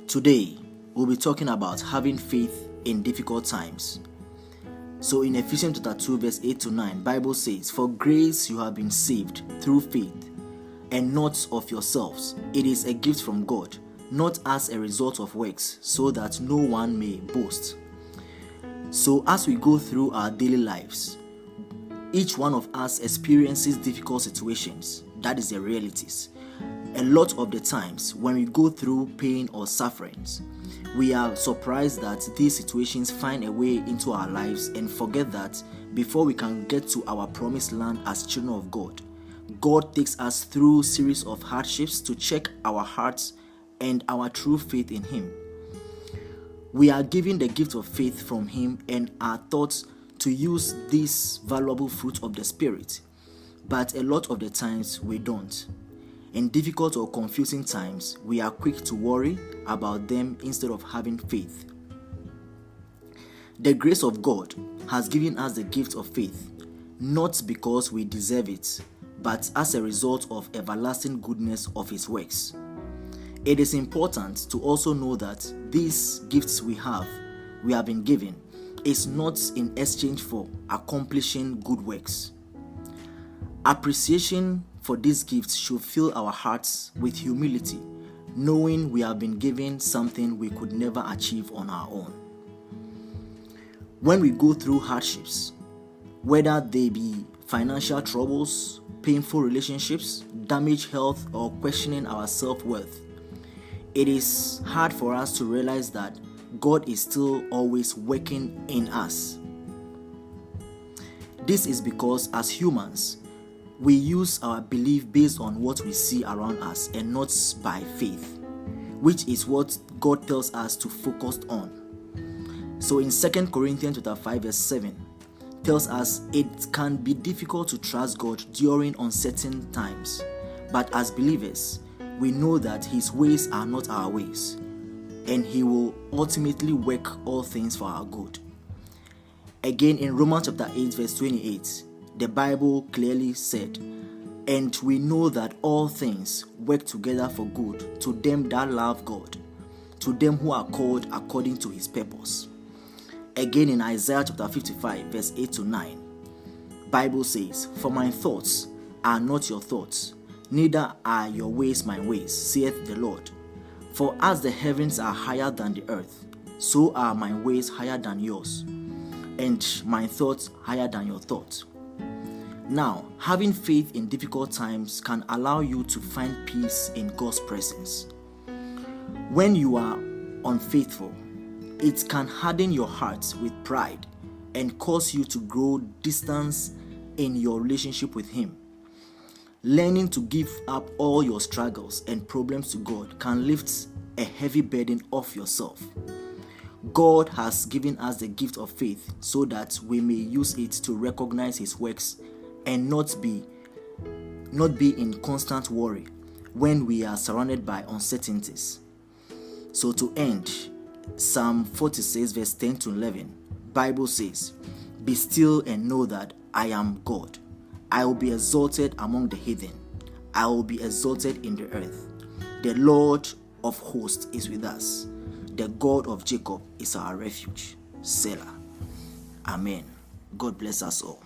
Today, we'll be talking about having faith in difficult times. So in Ephesians chapter 2 verse 8 to 9, Bible says, "For grace you have been saved through faith, and not of yourselves. It is a gift from God, not as a result of works, so that no one may boast." So as we go through our daily lives, each one of us experiences difficult situations. That is the realities. A lot of the times when we go through pain or sufferings, we are surprised that these situations find a way into our lives and forget that before we can get to our promised land as children of God, God takes us through a series of hardships to check our hearts and our true faith in Him. We are given the gift of faith from Him and are taught to use this valuable fruit of the Spirit, but a lot of the times we don't. In difficult or confusing times, we are quick to worry about them instead of having faith. The grace of God has given us the gift of faith, not because we deserve it, but as a result of everlasting goodness of His works. It is important to also know that these gifts we have been given, is not in exchange for accomplishing good works. Appreciation for these gifts should fill our hearts with humility, knowing we have been given something we could never achieve on our own. When we go through hardships, whether they be financial troubles, painful relationships, damaged health, or questioning our self-worth, it is hard for us to realize that God is still always working in us. This is because as humans, we use our belief based on what we see around us and not by faith, which is what God tells us to focus on. So in 2 Corinthians chapter 5 verse 7 tells us it can be difficult to trust God during uncertain times, but as believers, we know that His ways are not our ways, and He will ultimately work all things for our good. Again in Romans chapter 8 verse 28, the Bible clearly said, "And we know that all things work together for good to them that love God, to them who are called according to His purpose." Again in Isaiah chapter 55 verse 8 to 9, Bible says, "For my thoughts are not your thoughts, neither are your ways my ways, saith the Lord. For as the heavens are higher than the earth, so are my ways higher than yours, and my thoughts higher than your thoughts." Now, having faith in difficult times can allow you to find peace in God's presence. When you are unfaithful, it can harden your heart with pride and cause you to grow distance in your relationship with Him. Learning to give up all your struggles and problems to God can lift a heavy burden off yourself. God has given us the gift of faith so that we may use it to recognize His works and not be in constant worry when we are surrounded by uncertainties. So to end, Psalm 46 verse 10 to 11, Bible says, "Be still and know that I am God. I will be exalted among the heathen. I will be exalted in the earth. The Lord of hosts is with us. The God of Jacob is our refuge." Selah. Amen. God bless us all.